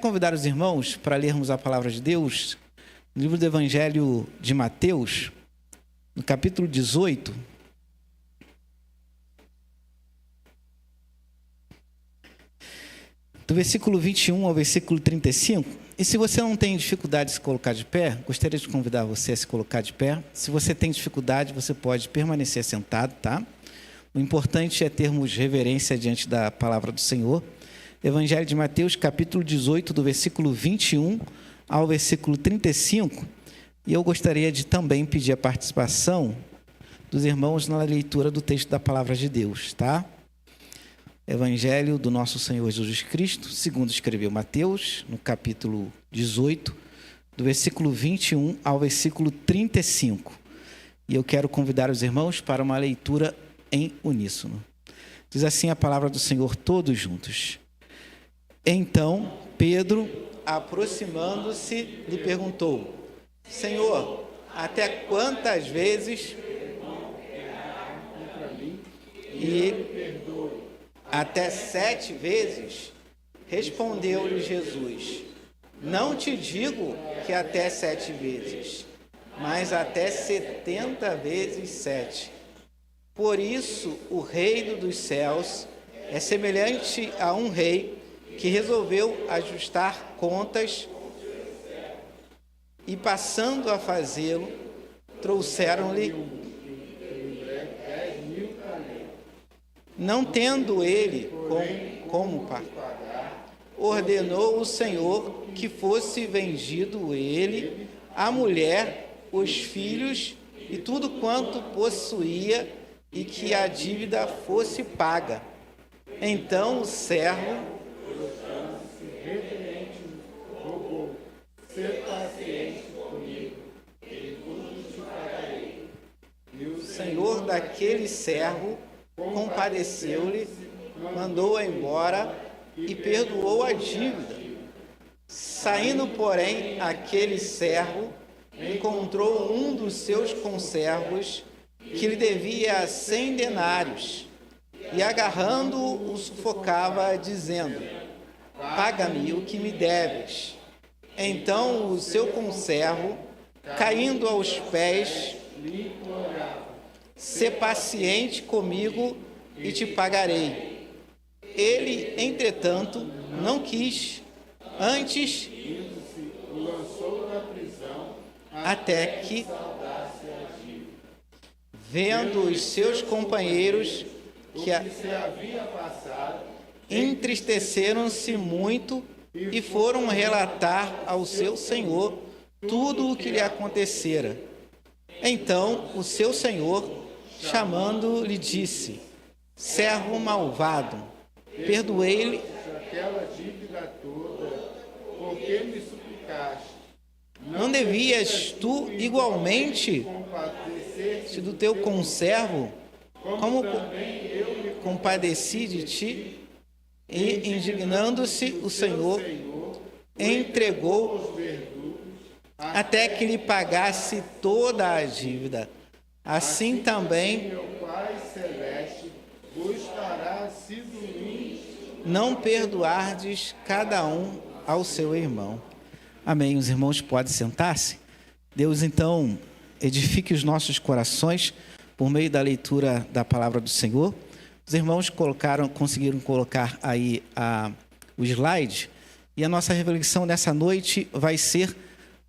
convidar os irmãos para lermos a palavra de Deus no livro do Evangelho de Mateus, no capítulo 18. Do versículo 21 ao versículo 35. E se você não tem dificuldade de se colocar de pé, gostaria de convidar você a se colocar de pé. Se você tem dificuldade, você pode permanecer sentado, tá? O importante é termos reverência diante da palavra do Senhor. Evangelho de Mateus, capítulo 18, do versículo 21 ao versículo 35. E eu gostaria de também pedir a participação dos irmãos na leitura do texto da palavra de Deus, tá? Evangelho do nosso Senhor Jesus Cristo, segundo escreveu Mateus, no capítulo 18, do versículo 21 ao versículo 35. E eu quero convidar os irmãos para uma leitura em uníssono. Diz assim a palavra do Senhor, todos juntos. Então, Pedro, aproximando-se, lhe perguntou: Senhor, até quantas vezes? E até 7 vezes? Respondeu-lhe Jesus: não te digo que até 7 vezes, mas até 70 vezes 7. Por isso, o reino dos céus é semelhante a um rei que resolveu ajustar contas e, passando a fazê-lo, trouxeram-lhe. Não tendo ele como pagar, ordenou o Senhor que fosse vendido ele, a mulher, os filhos e tudo quanto possuía, e que a dívida fosse paga. Então o servo, rogou: ser paciente comigo, e tudo te pagarei. E o Senhor daquele servo compadeceu-lhe, mandou-o embora e perdoou a dívida. Saindo, porém, aquele servo encontrou um dos seus conservos que lhe devia 100 denários e, agarrando-o, o sufocava, dizendo: paga-me o que me deves. Então o seu conservo, caindo aos pés, lhe implorava: sê paciente comigo e te pagarei. Ele, entretanto, não quis, antes o lançou na prisão até que, vendo os seus companheiros que se havia passado, entristeceram-se muito e foram relatar ao seu senhor tudo o que lhe acontecera. Então o seu senhor, chamando, lhe disse: servo malvado, perdoei-lhe aquela dívida toda, porque me suplicaste. Não devias tu igualmente compadecer-te do teu conservo, como eu me compadeci de ti? E, indignando-se, o Senhor entregou os verdugos até que lhe pagasse toda a dívida. Assim também meu Pai Celeste vos fará, se dormir, não perdoardes cada um ao seu irmão. Amém. Os irmãos podem sentar-se. Deus, então, edifique os nossos corações por meio da leitura da palavra do Senhor. Os irmãos conseguiram colocar aí o slide. E a nossa reflexão nessa noite vai ser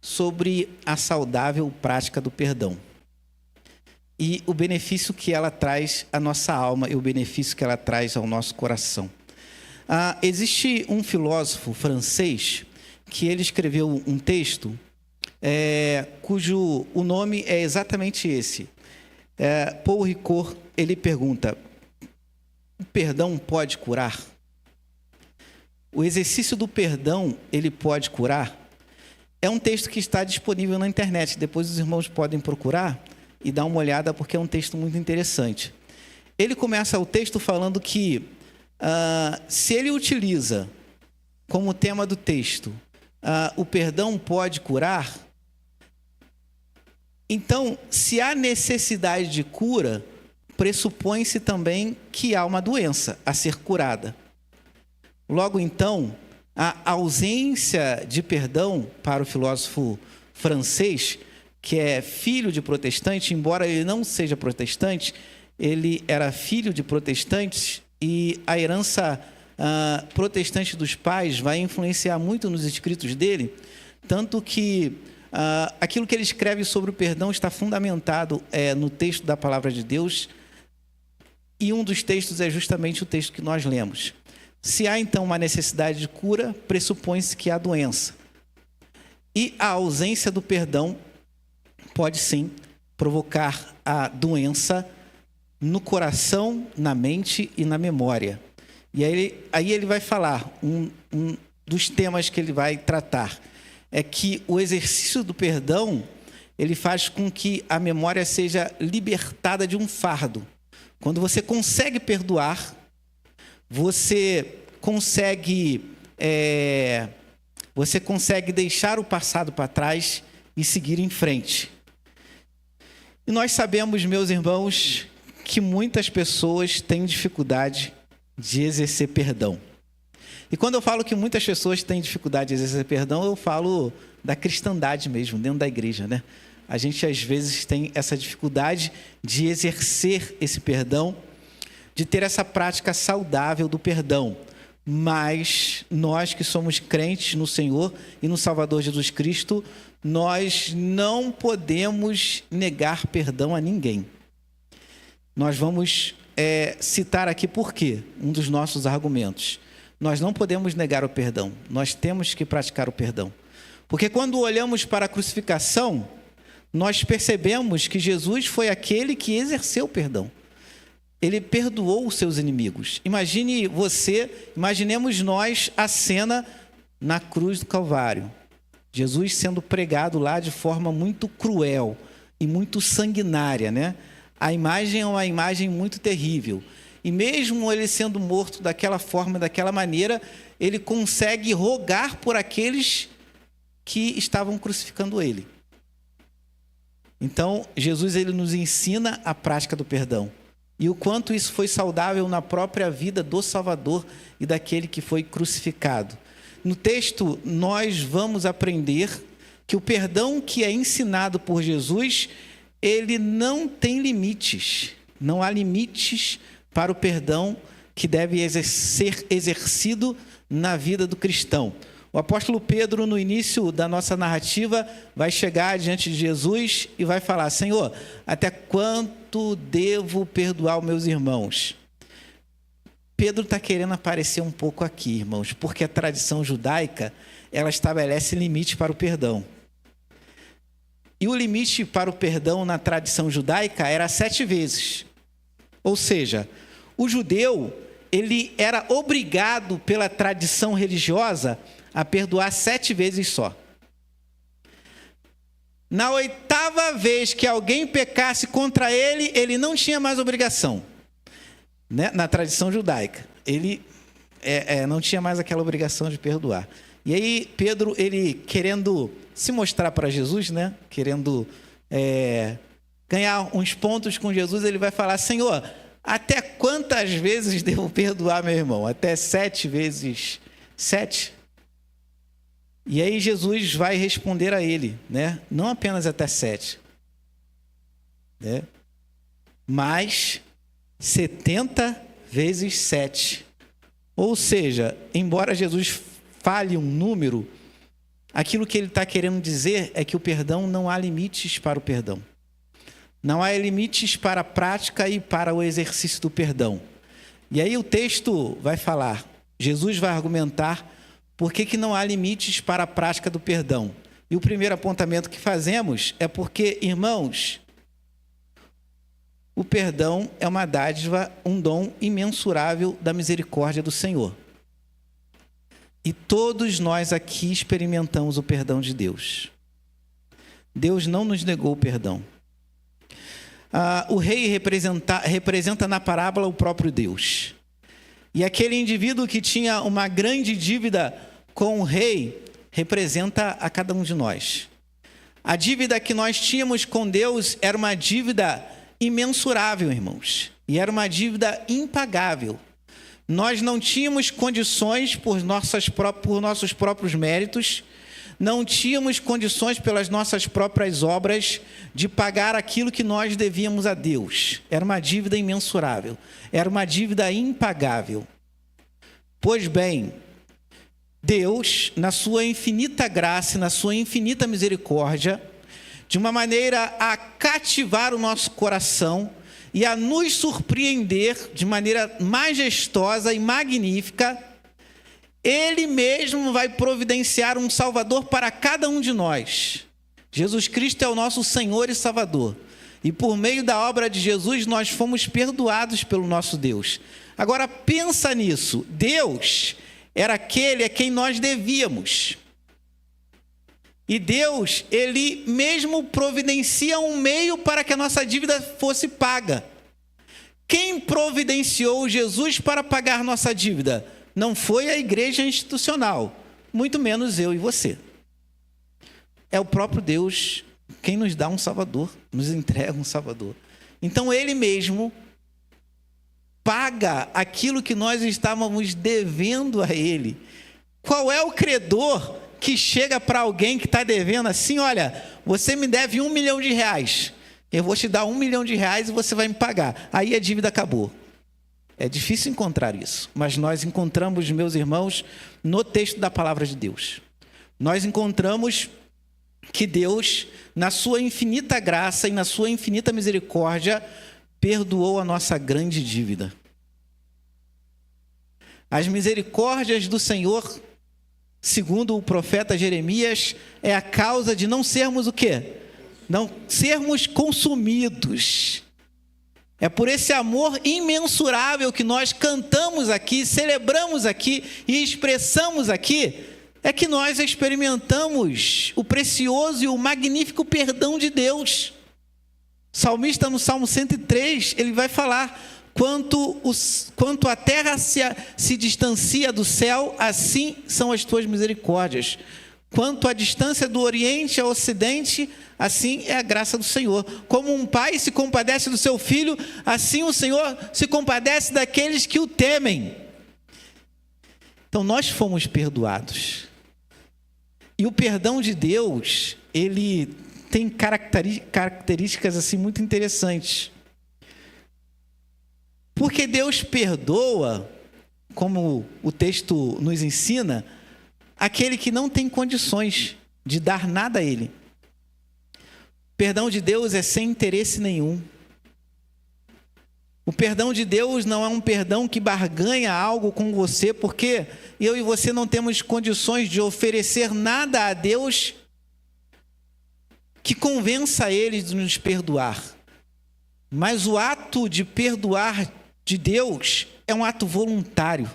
sobre a saudável prática do perdão e o benefício que ela traz à nossa alma e o benefício que ela traz ao nosso coração. Existe um filósofo francês que ele escreveu um texto cujo o nome é exatamente esse. Paul Ricoeur, ele pergunta: o perdão pode curar? O exercício do perdão, ele pode curar? É um texto que está disponível na internet. Depois os irmãos podem procurar e dar uma olhada, porque é um texto muito interessante. Ele começa o texto falando que se ele utiliza como tema do texto o perdão pode curar, então, se há necessidade de cura, pressupõe-se também que há uma doença a ser curada. Logo então, A ausência de perdão para o filósofo francês, que é filho de protestante, embora ele não seja protestante, ele era filho de protestantes, e a herança protestante dos pais vai influenciar muito nos escritos dele, tanto que aquilo que ele escreve sobre o perdão está fundamentado no texto da Palavra de Deus, e um dos textos é justamente o texto que nós lemos. Se há, então, uma necessidade de cura, pressupõe-se que há doença. E a ausência do perdão pode, sim, provocar a doença no coração, na mente e na memória. E aí ele vai falar, um dos temas que ele vai tratar, é que o exercício do perdão, ele faz com que a memória seja libertada de um fardo. Quando você consegue perdoar, você consegue deixar o passado para trás e seguir em frente. E nós sabemos, meus irmãos, que muitas pessoas têm dificuldade de exercer perdão. E quando eu falo que muitas pessoas têm dificuldade de exercer perdão, eu falo da cristandade mesmo, dentro da igreja, né? A gente, às vezes, tem essa dificuldade de exercer esse perdão, de ter essa prática saudável do perdão. Mas nós que somos crentes no Senhor e no Salvador Jesus Cristo, nós não podemos negar perdão a ninguém. Nós vamos citar aqui por quê? Um dos nossos argumentos. Nós não podemos negar o perdão, nós temos que praticar o perdão. Porque quando olhamos para a crucificação, nós percebemos que Jesus foi aquele que exerceu o perdão. Ele perdoou os seus inimigos. Imaginemos nós a cena na cruz do Calvário. Jesus sendo pregado lá de forma muito cruel e muito sanguinária, né? A imagem é uma imagem muito terrível. E mesmo ele sendo morto daquela forma, daquela maneira, ele consegue rogar por aqueles que estavam crucificando ele. Então, Jesus ele nos ensina a prática do perdão. E o quanto isso foi saudável na própria vida do Salvador e daquele que foi crucificado. No texto, nós vamos aprender que o perdão que é ensinado por Jesus, ele não tem limites. Não há limites para o perdão que deve ser exercido na vida do cristão. O apóstolo Pedro, no início da nossa narrativa, vai chegar diante de Jesus e vai falar: Senhor, até quanto devo perdoar os meus irmãos? Pedro está querendo aparecer um pouco aqui, irmãos, porque a tradição judaica, ela estabelece limite para o perdão. E o limite para o perdão na tradição judaica era 7 vezes. Ou seja, o judeu, ele era obrigado pela tradição religiosa a perdoar 7 vezes só. Na 8ª vez que alguém pecasse contra ele, ele não tinha mais obrigação. Né? Na tradição judaica, ele não tinha mais aquela obrigação de perdoar. E aí Pedro, ele querendo se mostrar para Jesus, né? Querendo ganhar uns pontos com Jesus, ele vai falar: Senhor, até quantas vezes devo perdoar meu irmão? Até 7 vezes 7? E aí Jesus vai responder a ele, né? Não apenas até 7, né? Mas 70 vezes 7. Ou seja, embora Jesus fale um número, aquilo que ele está querendo dizer é que o perdão, não há limites para o perdão. Não há limites para a prática e para o exercício do perdão. E aí o texto vai falar, Jesus vai argumentar por que não há limites para a prática do perdão. E o primeiro apontamento que fazemos é porque, irmãos, o perdão é uma dádiva, um dom imensurável da misericórdia do Senhor. E todos nós aqui experimentamos o perdão de Deus. Deus não nos negou o perdão. O rei representa na parábola o próprio Deus. E aquele indivíduo que tinha uma grande dívida com o rei representa a cada um de nós. A dívida que nós tínhamos com Deus era uma dívida imensurável, irmãos. E era uma dívida impagável. Nós não tínhamos condições por nossos próprios méritos, não tínhamos condições pelas nossas próprias obras de pagar aquilo que nós devíamos a Deus. Era uma dívida imensurável, era uma dívida impagável. Pois bem, Deus, na sua infinita graça e na sua infinita misericórdia, de uma maneira a cativar o nosso coração e a nos surpreender de maneira majestosa e magnífica, Ele mesmo vai providenciar um Salvador para cada um de nós. Jesus Cristo é o nosso Senhor e Salvador. E por meio da obra de Jesus, nós fomos perdoados pelo nosso Deus. Agora, pensa nisso. Deus era aquele a quem nós devíamos. E Deus, Ele mesmo providencia um meio para que a nossa dívida fosse paga. Quem providenciou Jesus para pagar nossa dívida? Não foi a igreja institucional, muito menos eu e você. É o próprio Deus quem nos dá um Salvador, nos entrega um Salvador. Então Ele mesmo paga aquilo que nós estávamos devendo a Ele. Qual é o credor que chega para alguém que está devendo assim: olha, você me deve R$1 milhão, eu vou te dar R$1 milhão e você vai me pagar. Aí a dívida acabou. É difícil encontrar isso, mas nós encontramos, meus irmãos, no texto da palavra de Deus. Nós encontramos que Deus, na sua infinita graça e na sua infinita misericórdia, perdoou a nossa grande dívida. As misericórdias do Senhor, segundo o profeta Jeremias, é a causa de não sermos o quê? Não sermos consumidos. É por esse amor imensurável que nós cantamos aqui, celebramos aqui e expressamos aqui, é que nós experimentamos o precioso e o magnífico perdão de Deus. O salmista, no Salmo 103, ele vai falar: quanto a terra se distancia do céu, assim são as tuas misericórdias. Quanto a distância do Oriente ao Ocidente, assim é a graça do Senhor. Como um pai se compadece do seu filho, assim o Senhor se compadece daqueles que o temem. Então nós fomos perdoados. E o perdão de Deus, ele tem características assim muito interessantes. Porque Deus perdoa, como o texto nos ensina, aquele que não tem condições de dar nada a Ele. O perdão de Deus é sem interesse nenhum. O perdão de Deus não é um perdão que barganha algo com você, porque eu e você não temos condições de oferecer nada a Deus que convença Ele de nos perdoar. Mas o ato de perdoar de Deus é um ato voluntário.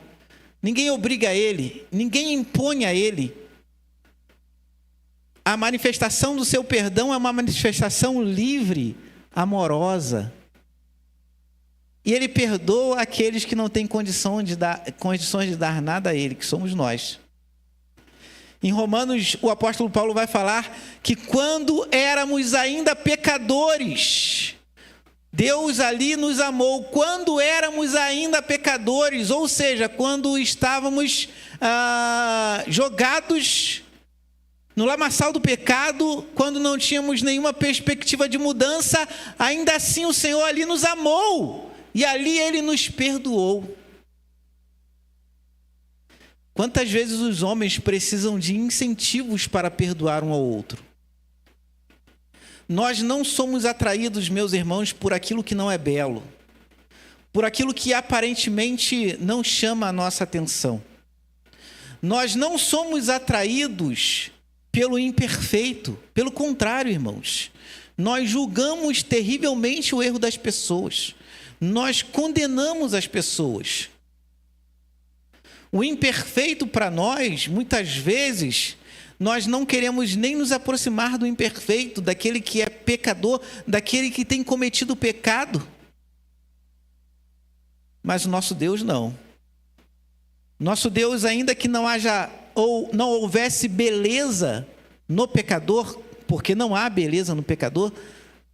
Ninguém obriga Ele, ninguém impõe a Ele. A manifestação do seu perdão é uma manifestação livre, amorosa. E Ele perdoa aqueles que não têm condições de dar nada a Ele, que somos nós. Em Romanos, o apóstolo Paulo vai falar que quando éramos ainda pecadores, Deus ali nos amou. Quando éramos ainda pecadores, ou seja, quando estávamos jogados no lamaçal do pecado, quando não tínhamos nenhuma perspectiva de mudança, ainda assim o Senhor ali nos amou. E ali Ele nos perdoou. Quantas vezes os homens precisam de incentivos para perdoar um ao outro? Nós não somos atraídos, meus irmãos, por aquilo que não é belo, por aquilo que aparentemente não chama a nossa atenção. Nós não somos atraídos pelo imperfeito, pelo contrário, irmãos. Nós julgamos terrivelmente o erro das pessoas. Nós condenamos as pessoas. O imperfeito para nós, muitas vezes, nós não queremos nem nos aproximar do imperfeito, daquele que é pecador, daquele que tem cometido pecado. Mas o nosso Deus não. Nosso Deus, ainda que não haja ou não houvesse beleza no pecador, porque não há beleza no pecador,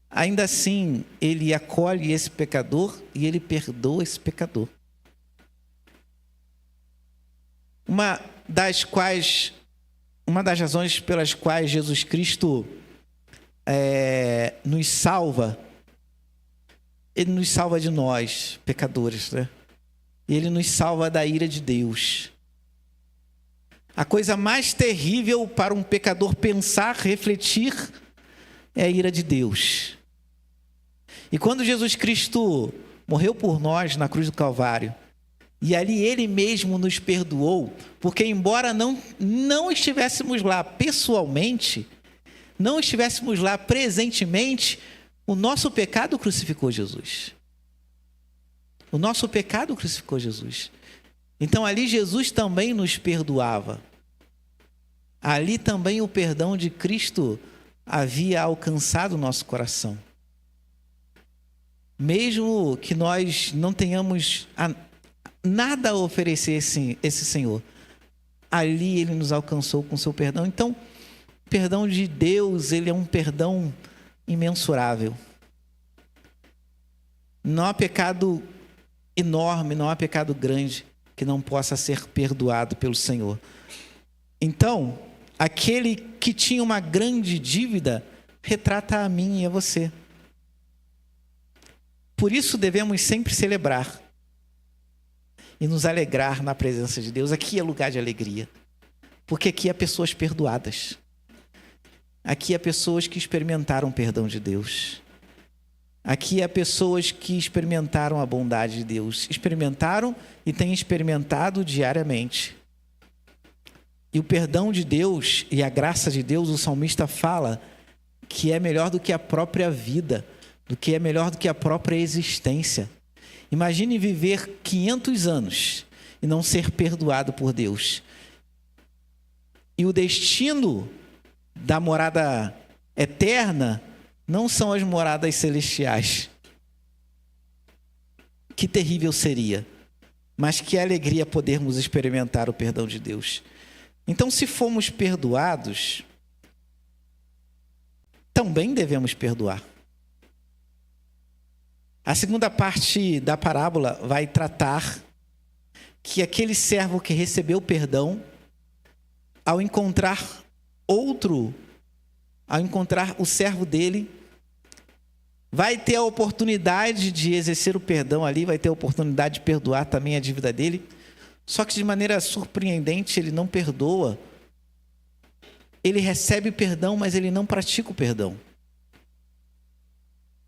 ainda assim Ele acolhe esse pecador e Ele perdoa esse pecador. Uma das razões pelas quais Jesus Cristo nos salva, Ele nos salva de nós, pecadores, né? Ele nos salva da ira de Deus. A coisa mais terrível para um pecador pensar, refletir, é a ira de Deus. E quando Jesus Cristo morreu por nós na cruz do Calvário, e ali Ele mesmo nos perdoou, porque embora não estivéssemos lá pessoalmente, não estivéssemos lá presentemente, o nosso pecado crucificou Jesus. O nosso pecado crucificou Jesus. Então ali Jesus também nos perdoava. Ali também o perdão de Cristo havia alcançado o nosso coração. Mesmo que nós não tenhamos nada a oferecer esse Senhor, ali Ele nos alcançou com seu perdão. Então, o perdão de Deus, Ele é um perdão imensurável. Não há pecado enorme, não há pecado grande que não possa ser perdoado pelo Senhor. Então, aquele que tinha uma grande dívida retrata a mim e a você. Por isso devemos sempre celebrar e nos alegrar na presença de Deus. Aqui é lugar de alegria, porque aqui há pessoas perdoadas. Aqui há pessoas que experimentaram o perdão de Deus. Aqui há pessoas que experimentaram a bondade de Deus. Experimentaram e têm experimentado diariamente. E o perdão de Deus e a graça de Deus, o salmista fala que é melhor do que a própria vida, do que é melhor do que a própria existência. Imagine viver 500 anos e não ser perdoado por Deus. E o destino da morada eterna não são as moradas celestiais. Que terrível seria, mas que alegria podermos experimentar o perdão de Deus. Então, se fomos perdoados, também devemos perdoar. A segunda parte da parábola vai tratar que aquele servo que recebeu perdão, ao encontrar o servo dele, vai ter a oportunidade de exercer o perdão ali, vai ter a oportunidade de perdoar também a dívida dele. Só que de maneira surpreendente, ele não perdoa. Ele recebe perdão, mas ele não pratica o perdão.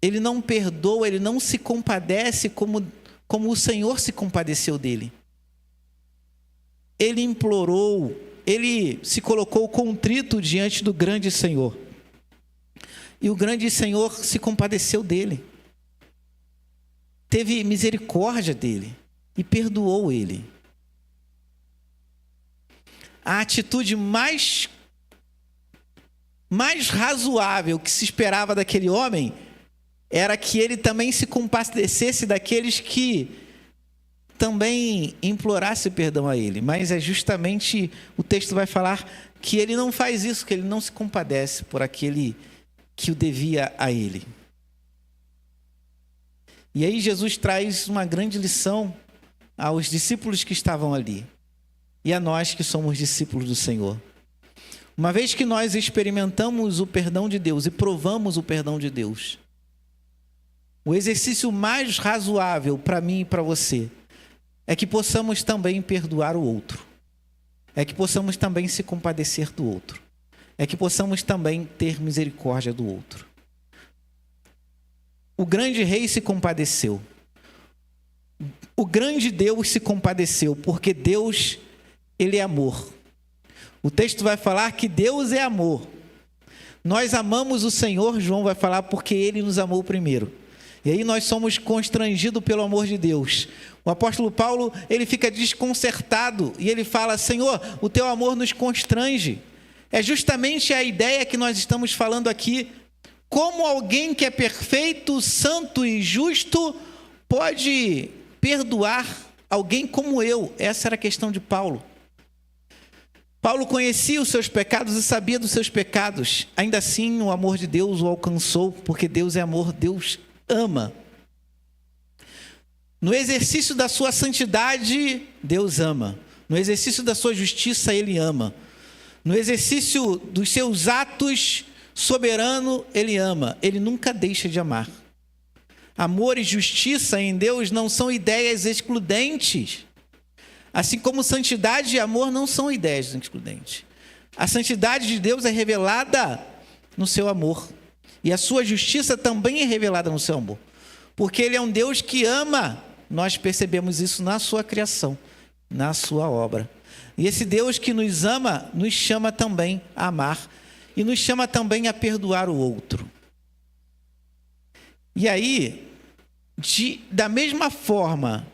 Ele não perdoa, ele não se compadece como o Senhor se compadeceu dele. Ele implorou, ele se colocou contrito diante do grande Senhor. E o grande Senhor se compadeceu dele. Teve misericórdia dele e perdoou ele. A atitude mais razoável que se esperava daquele homem era que ele também se compadecesse daqueles que também implorassem perdão a ele. Mas é justamente, o texto vai falar que ele não faz isso, que ele não se compadece por aquele que o devia a ele. E aí Jesus traz uma grande lição aos discípulos que estavam ali e a nós que somos discípulos do Senhor. Uma vez que nós experimentamos o perdão de Deus e provamos o perdão de Deus, o exercício mais razoável para mim e para você é que possamos também perdoar o outro, é que possamos também se compadecer do outro, é que possamos também ter misericórdia do outro. O grande rei se compadeceu. O grande Deus se compadeceu, porque Deus, Ele é amor. O texto vai falar que Deus é amor. Nós amamos o Senhor, João vai falar, porque Ele nos amou primeiro. E aí nós somos constrangidos pelo amor de Deus. O apóstolo Paulo, ele fica desconcertado e ele fala: Senhor, o teu amor nos constrange. É justamente a ideia que nós estamos falando aqui. Como alguém que é perfeito, santo e justo pode perdoar alguém como eu? Essa era a questão de Paulo. Paulo conhecia os seus pecados e sabia dos seus pecados. Ainda assim, o amor de Deus o alcançou, porque Deus é amor, Deus ama. No exercício da sua santidade, Deus ama. No exercício da sua justiça, Ele ama. No exercício dos seus atos soberano, Ele ama. Ele nunca deixa de amar. Amor e justiça em Deus não são ideias excludentes. Assim como santidade e amor não são ideias excludentes. A santidade de Deus é revelada no seu amor. E a sua justiça também é revelada no seu amor. Porque Ele é um Deus que ama. Nós percebemos isso na sua criação, na sua obra. E esse Deus que nos ama, nos chama também a amar. E nos chama também a perdoar o outro. E aí, da mesma forma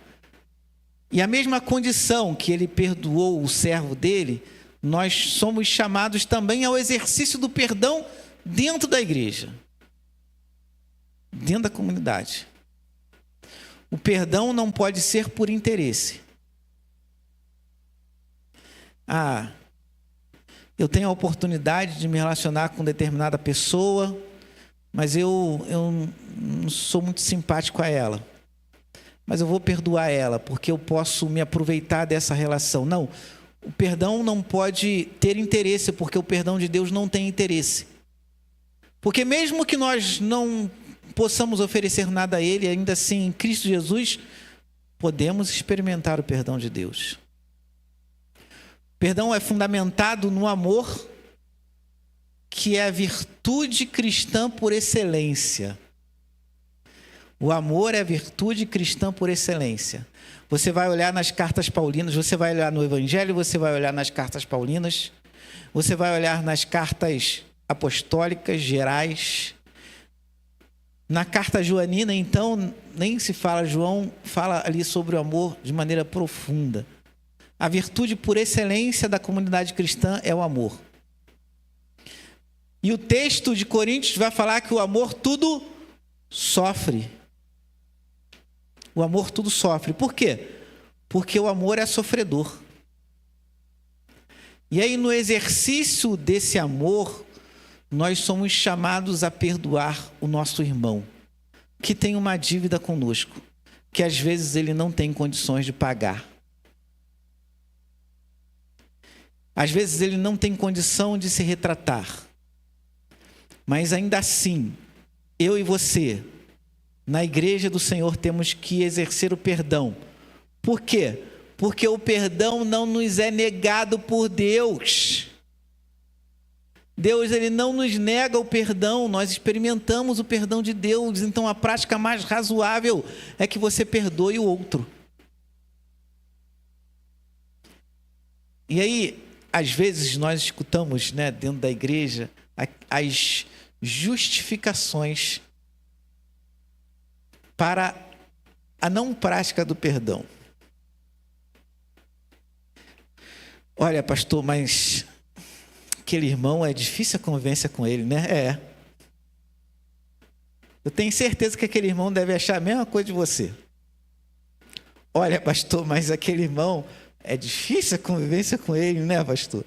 e a mesma condição que Ele perdoou o servo dele, nós somos chamados também ao exercício do perdão dentro da igreja, dentro da comunidade. O perdão não pode ser por interesse. Eu tenho a oportunidade de me relacionar com determinada pessoa, mas eu não sou muito simpático a ela. Mas eu vou perdoar ela, porque eu posso me aproveitar dessa relação. Não, o perdão não pode ter interesse, porque o perdão de Deus não tem interesse. Porque mesmo que nós não possamos oferecer nada a Ele, ainda assim, em Cristo Jesus, podemos experimentar o perdão de Deus. O perdão é fundamentado no amor, que é a virtude cristã por excelência. O amor é a virtude cristã por excelência. Você vai olhar nas cartas paulinas, você vai olhar no Evangelho, você vai olhar nas cartas paulinas, você vai olhar nas cartas apostólicas gerais. Na carta joanina, então, nem se fala, João fala ali sobre o amor de maneira profunda. A virtude por excelência da comunidade cristã é o amor. E o texto de Coríntios vai falar que o amor tudo sofre. O amor tudo sofre. Por quê? Porque o amor é sofredor. E aí, no exercício desse amor, nós somos chamados a perdoar o nosso irmão, que tem uma dívida conosco, que às vezes ele não tem condições de pagar. Às vezes ele não tem condição de se retratar. Mas ainda assim, eu e você, na igreja do Senhor, temos que exercer o perdão. Por quê? Porque o perdão não nos é negado por Deus. Deus, Ele não nos nega o perdão, nós experimentamos o perdão de Deus. Então a prática mais razoável é que você perdoe o outro. E aí, às vezes nós escutamos, dentro da igreja, as justificações para a não prática do perdão. Olha, pastor, mas aquele irmão é difícil a convivência com ele, né? É. Eu tenho certeza que aquele irmão deve achar a mesma coisa de você. Olha, pastor, mas aquele irmão é difícil a convivência com ele, né, pastor?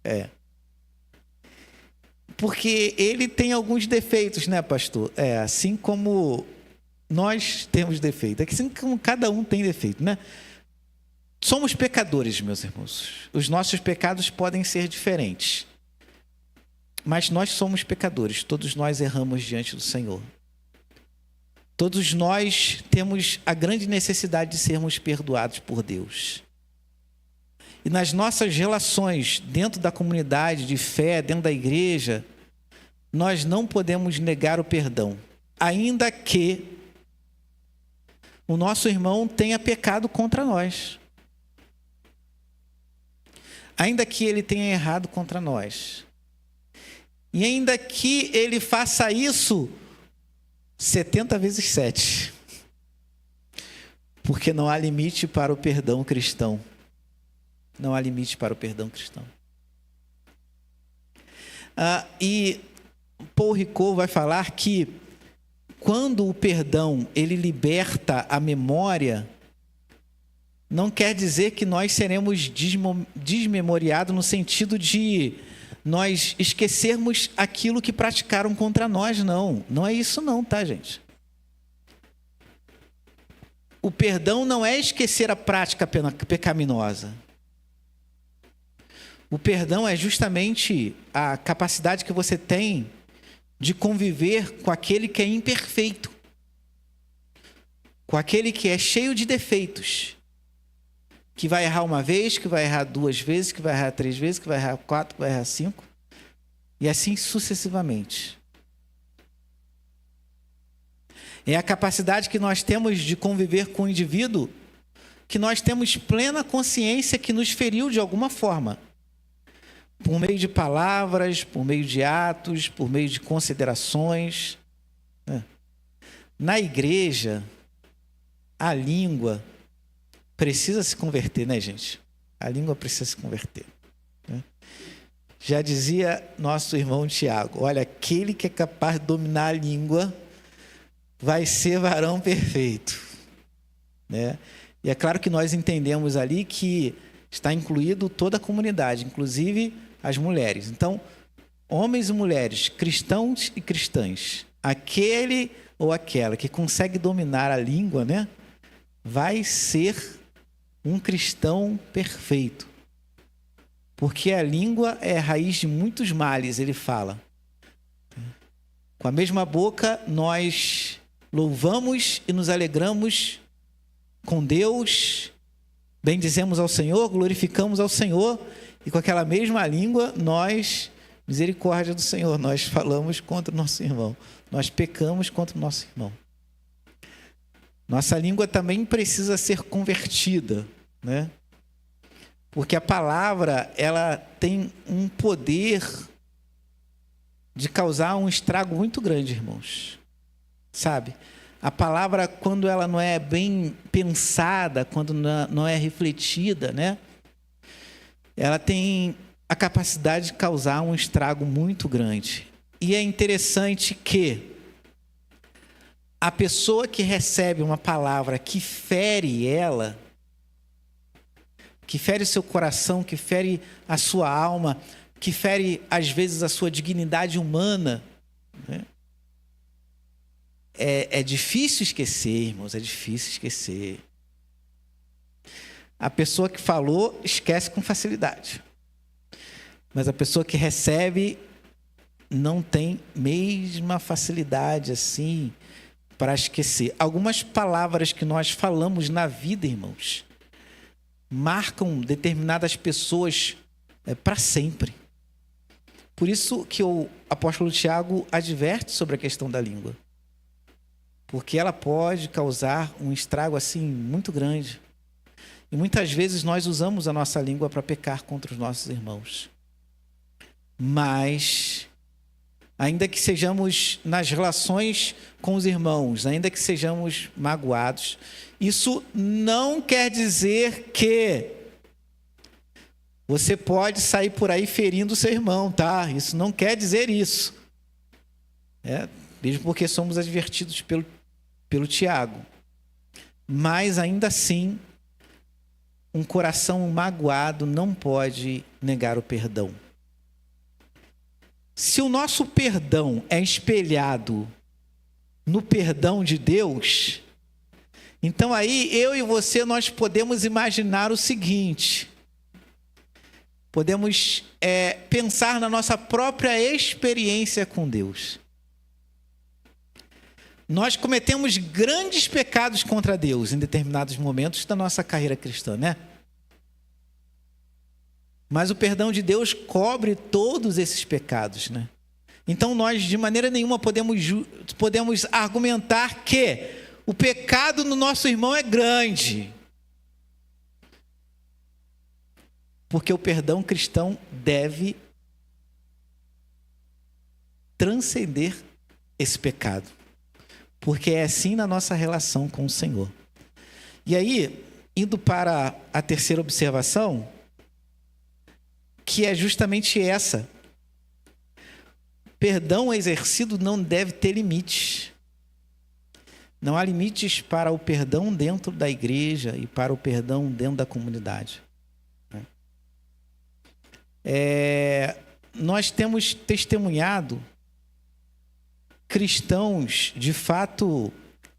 É. Porque ele tem alguns defeitos, né, pastor? É, assim como nós temos defeito. É que assim como cada um tem defeito, né? Somos pecadores, meus irmãos. Os nossos pecados podem ser diferentes. Mas nós somos pecadores. Todos nós erramos diante do Senhor. Todos nós temos a grande necessidade de sermos perdoados por Deus. E nas nossas relações dentro da comunidade de fé, dentro da igreja, nós não podemos negar o perdão, ainda que o nosso irmão tenha pecado contra nós. Ainda que ele tenha errado contra nós. E ainda que ele faça isso 70 vezes 7. Porque não há limite para o perdão cristão. Não há limite para o perdão cristão. E Paul Ricoeur vai falar que quando o perdão ele liberta a memória, não quer dizer que nós seremos desmemoriados no sentido de nós esquecermos aquilo que praticaram contra nós, não. Não é isso não, tá, gente? O perdão não é esquecer a prática pecaminosa. O perdão é justamente a capacidade que você tem de conviver com aquele que é imperfeito, com aquele que é cheio de defeitos, que vai errar uma vez, que vai errar 2 vezes, que vai errar 3 vezes, que vai errar 4, que vai errar 5, e assim sucessivamente. É a capacidade que nós temos de conviver com um indivíduo que nós temos plena consciência que nos feriu de alguma forma, por meio de palavras, por meio de atos, por meio de considerações. Na igreja, a língua precisa se converter, né, gente? A língua precisa se converter. Já dizia nosso irmão Tiago, olha, aquele que é capaz de dominar a língua vai ser varão perfeito, né? E é claro que nós entendemos ali que está incluído toda a comunidade, inclusive as mulheres. Então, homens e mulheres, cristãos e cristãs, aquele ou aquela que consegue dominar a língua, né, vai ser um cristão perfeito. Porque a língua é a raiz de muitos males, ele fala. Com a mesma boca, nós louvamos e nos alegramos com Deus, bendizemos ao Senhor, glorificamos ao Senhor, e com aquela mesma língua, nós, misericórdia do Senhor, nós falamos contra o nosso irmão, nós pecamos contra o nosso irmão. Nossa língua também precisa ser convertida, né? Porque a palavra, ela tem um poder de causar um estrago muito grande, irmãos. Sabe? A palavra, quando ela não é bem pensada, quando não é refletida, né? Ela tem a capacidade de causar um estrago muito grande. E é interessante que a pessoa que recebe uma palavra que fere ela, que fere o seu coração, que fere a sua alma, que fere, às vezes, a sua dignidade humana, né? É difícil esquecer, irmãos, é difícil esquecer. A pessoa que falou esquece com facilidade. Mas a pessoa que recebe não tem mesma facilidade assim para esquecer. Algumas palavras que nós falamos na vida, irmãos, marcam determinadas pessoas para sempre. Por isso que o apóstolo Tiago adverte sobre a questão da língua. Porque ela pode causar um estrago assim muito grande. E muitas vezes nós usamos a nossa língua para pecar contra os nossos irmãos. Mas, ainda que sejamos nas relações com os irmãos, ainda que sejamos magoados, isso não quer dizer que você pode sair por aí ferindo o seu irmão, tá? Isso não quer dizer isso. Mesmo porque somos advertidos pelo Tiago. Mas, ainda assim, um coração magoado não pode negar o perdão. Se o nosso perdão é espelhado no perdão de Deus, então aí eu e você, nós podemos imaginar o seguinte: podemos pensar na nossa própria experiência com Deus. Nós cometemos grandes pecados contra Deus em determinados momentos da nossa carreira cristã, né? Mas o perdão de Deus cobre todos esses pecados, né? Então nós de maneira nenhuma podemos argumentar que o pecado no nosso irmão é grande. Porque o perdão cristão deve transcender esse pecado. Porque é assim na nossa relação com o Senhor. E aí, indo para a terceira observação, que é justamente essa. Perdão exercido não deve ter limites. Não há limites para o perdão dentro da igreja e para o perdão dentro da comunidade. Nós temos testemunhado cristãos, de fato,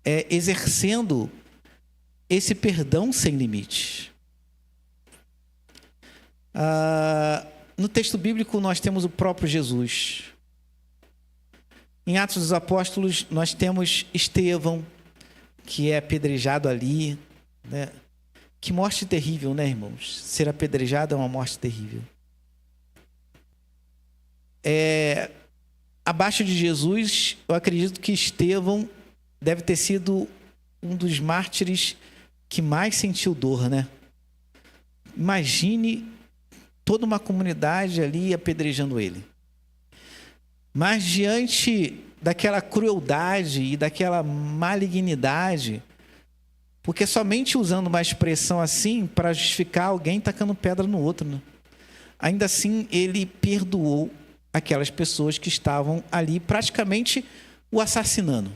exercendo esse perdão sem limites. no texto bíblico nós temos o próprio Jesus. Em Atos dos Apóstolos nós temos Estevão, que é apedrejado ali, né? Que morte terrível, né, irmãos? Ser apedrejado é uma morte terrível. Abaixo de Jesus, eu acredito que Estevão deve ter sido um dos mártires que mais sentiu dor, né? Imagine toda uma comunidade ali apedrejando ele. Mas diante daquela crueldade e daquela malignidade, porque somente usando uma expressão assim para justificar alguém tacando pedra no outro, né? Ainda assim, ele perdoou aquelas pessoas que estavam ali praticamente o assassinando.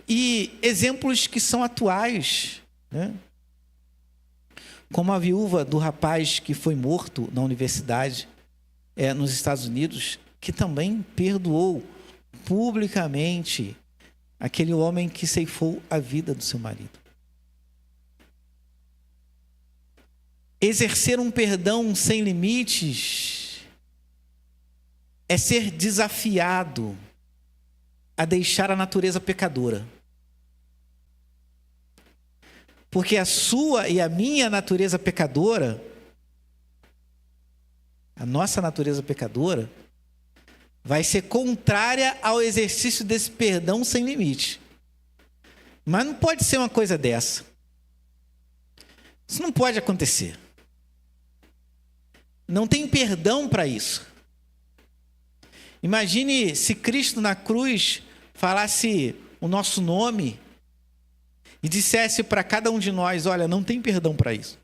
E exemplos que são atuais, né? Como a viúva do rapaz que foi morto na universidade, nos Estados Unidos, que também perdoou publicamente aquele homem que ceifou a vida do seu marido. Exercer um perdão sem limites é ser desafiado a deixar a natureza pecadora. Porque a sua e a minha natureza pecadora, a nossa natureza pecadora, vai ser contrária ao exercício desse perdão sem limite. Mas não pode ser uma coisa dessa. Isso não pode acontecer. Não tem perdão para isso. Imagine se Cristo na cruz falasse o nosso nome e dissesse para cada um de nós: olha, não tem perdão para isso.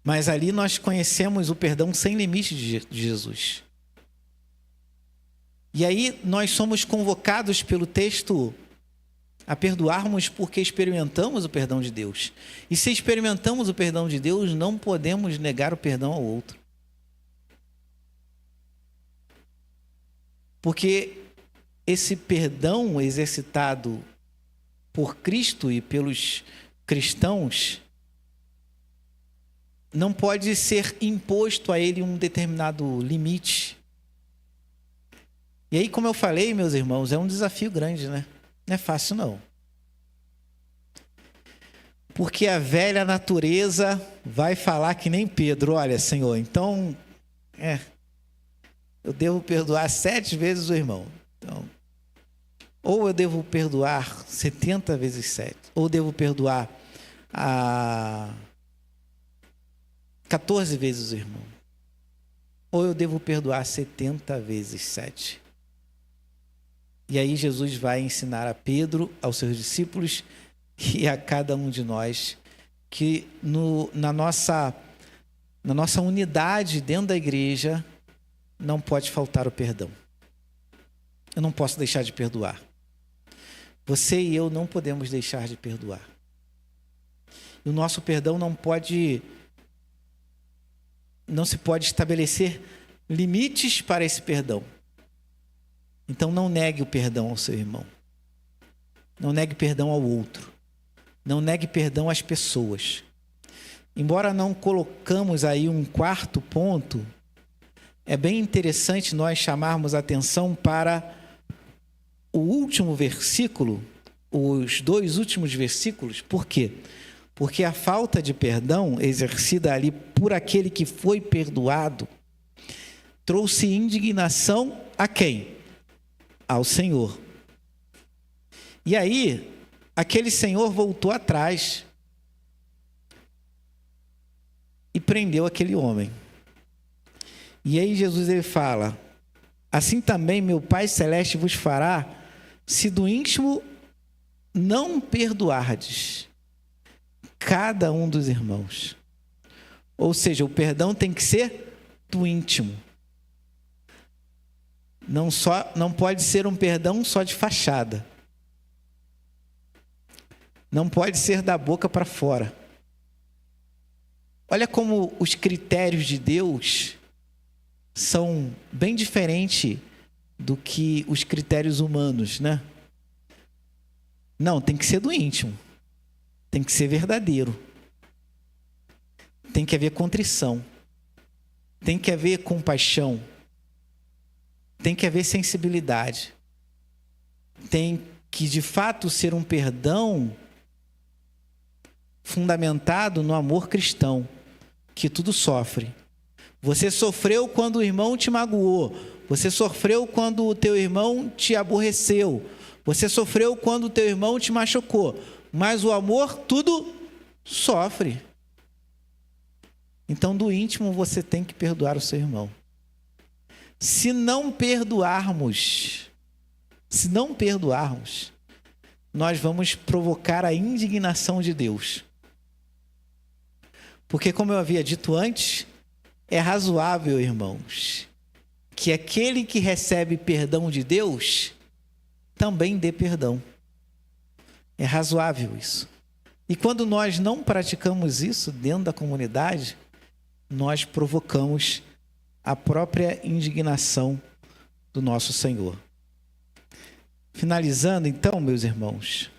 Mas ali nós conhecemos o perdão sem limite de Jesus. E aí nós somos convocados pelo texto a perdoarmos porque experimentamos o perdão de Deus. E se experimentamos o perdão de Deus, não podemos negar o perdão ao outro. Porque esse perdão exercitado por Cristo e pelos cristãos não pode ser imposto a ele um determinado limite. E aí, como eu falei, meus irmãos, é um desafio grande, né? Não é fácil, não. Porque a velha natureza vai falar que nem Pedro: olha, Senhor, então, eu devo perdoar 7 vezes o irmão. Então, ou eu devo perdoar 70 vezes 7, ou devo perdoar 14 vezes o irmão, ou eu devo perdoar 70 vezes 7. E aí Jesus vai ensinar a Pedro, aos seus discípulos e a cada um de nós que na nossa unidade dentro da igreja não pode faltar o perdão. Eu não posso deixar de perdoar. Você e eu não podemos deixar de perdoar. E o nosso perdão não se pode estabelecer limites para esse perdão. Então não negue o perdão ao seu irmão. Não negue perdão ao outro. Não negue perdão às pessoas. Embora não colocamos aí um quarto ponto, é bem interessante nós chamarmos a atenção para o último versículo, os 2 últimos versículos. Por quê? Porque a falta de perdão exercida ali por aquele que foi perdoado trouxe indignação a quem? Ao Senhor. E aí, aquele Senhor voltou atrás e prendeu aquele homem. E aí Jesus ele fala: assim também meu Pai Celeste vos fará, se do íntimo não perdoardes cada um dos irmãos. Ou seja, o perdão tem que ser do íntimo. Não pode ser um perdão só de fachada. Não pode ser da boca para fora. Olha como os critérios de Deus são bem diferentes do que os critérios humanos, né? Não, tem que ser do íntimo. Tem que ser verdadeiro. tem que haver contrição, tem que haver compaixão, tem que haver sensibilidade, tem que de fato ser um perdão fundamentado no amor cristão, que tudo sofre. Você sofreu quando o irmão te magoou, você sofreu quando o teu irmão te aborreceu, você sofreu quando o teu irmão te machucou, mas o amor tudo sofre. Então, do íntimo, você tem que perdoar o seu irmão. Se não perdoarmos, nós vamos provocar a indignação de Deus. Porque, como eu havia dito antes, é razoável, irmãos, que aquele que recebe perdão de Deus também dê perdão. É razoável isso. E quando nós não praticamos isso dentro da comunidade, nós provocamos a própria indignação do nosso Senhor. Finalizando, então, meus irmãos,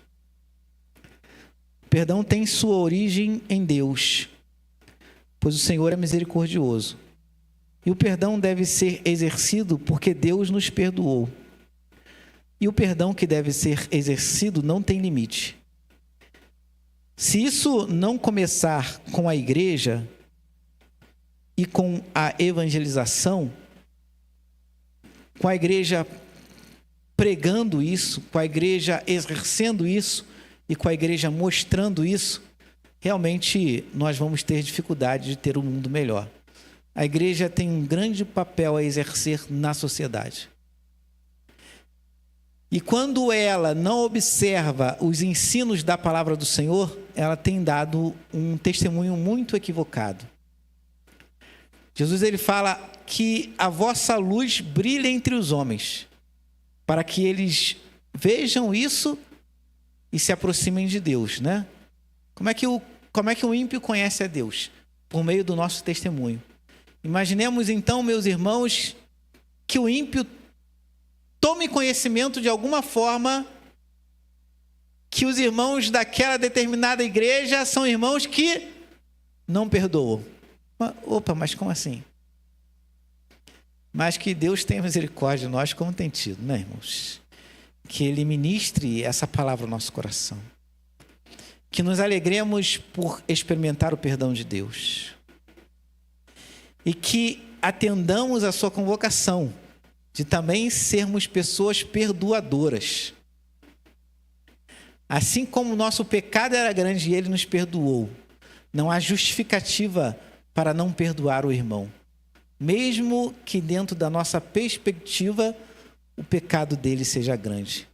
o perdão tem sua origem em Deus, pois o Senhor é misericordioso. E o perdão deve ser exercido porque Deus nos perdoou. E o perdão que deve ser exercido não tem limite. Se isso não começar com a igreja e com a evangelização, com a igreja pregando isso, com a igreja exercendo isso e com a igreja mostrando isso, realmente nós vamos ter dificuldade de ter um mundo melhor. A igreja tem um grande papel a exercer na sociedade. E quando ela não observa os ensinos da palavra do Senhor, ela tem dado um testemunho muito equivocado. Jesus ele fala que a vossa luz brilha entre os homens, para que eles vejam isso e se aproximem de Deus, né? Como é que o ímpio conhece a Deus? Por meio do nosso testemunho. Imaginemos então, meus irmãos, que o ímpio tome conhecimento de alguma forma que os irmãos daquela determinada igreja são irmãos que não perdoam. Opa, mas como assim? Mas que Deus tenha misericórdia de nós como tem tido, né, irmãos? Que Ele ministre essa palavra no nosso coração. Que nos alegremos por experimentar o perdão de Deus. E que atendamos a sua convocação de também sermos pessoas perdoadoras. Assim como o nosso pecado era grande e Ele nos perdoou, não há justificativa para não perdoar o irmão. Mesmo que dentro da nossa perspectiva o pecado dele seja grande.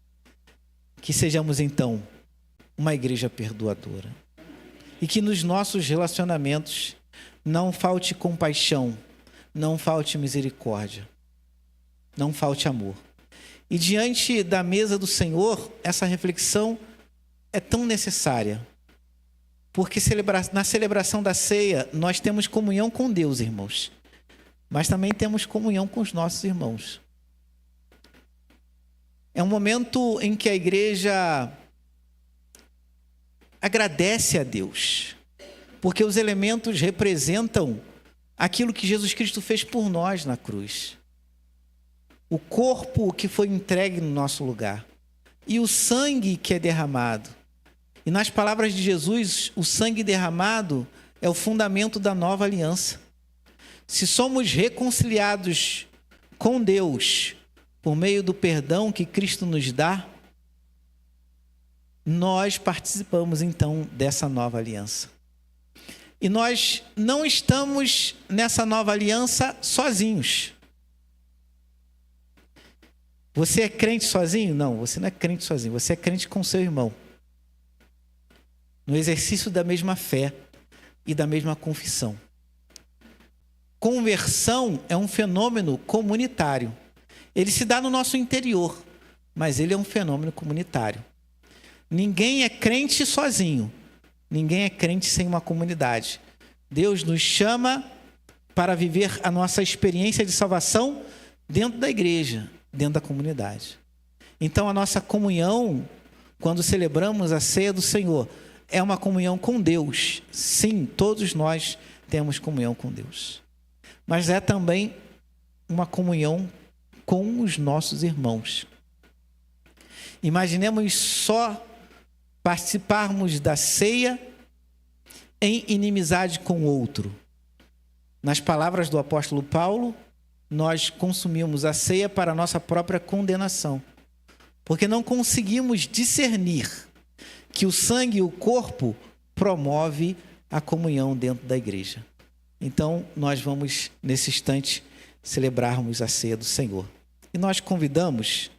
Que sejamos então uma igreja perdoadora. E que nos nossos relacionamentos não falte compaixão, não falte misericórdia, não falte amor. E diante da mesa do Senhor, essa reflexão é tão necessária. Porque na celebração da ceia, nós temos comunhão com Deus, irmãos. Mas também temos comunhão com os nossos irmãos. É um momento em que a igreja agradece a Deus. Porque os elementos representam aquilo que Jesus Cristo fez por nós na cruz. O corpo que foi entregue no nosso lugar. E o sangue que é derramado. E nas palavras de Jesus, o sangue derramado é o fundamento da nova aliança. Se somos reconciliados com Deus por meio do perdão que Cristo nos dá, nós participamos então dessa nova aliança. E nós não estamos nessa nova aliança sozinhos. Você é crente sozinho? Não, você não é crente sozinho. Você é crente com seu irmão. No exercício da mesma fé e da mesma confissão. Conversão é um fenômeno comunitário. Ele se dá no nosso interior, mas ele é um fenômeno comunitário. Ninguém é crente sozinho. Ninguém é crente sem uma comunidade. Deus nos chama para viver a nossa experiência de salvação dentro da igreja, dentro da comunidade. Então, a nossa comunhão, quando celebramos a ceia do Senhor, é uma comunhão com Deus. Sim, todos nós temos comunhão com Deus. Mas é também uma comunhão com os nossos irmãos. Imaginemos só participarmos da ceia em inimizade com o outro. Nas palavras do apóstolo Paulo, nós consumimos a ceia para a nossa própria condenação, porque não conseguimos discernir que o sangue e o corpo promove a comunhão dentro da igreja. Então, nós vamos, nesse instante, celebrarmos a ceia do Senhor. E nós convidamos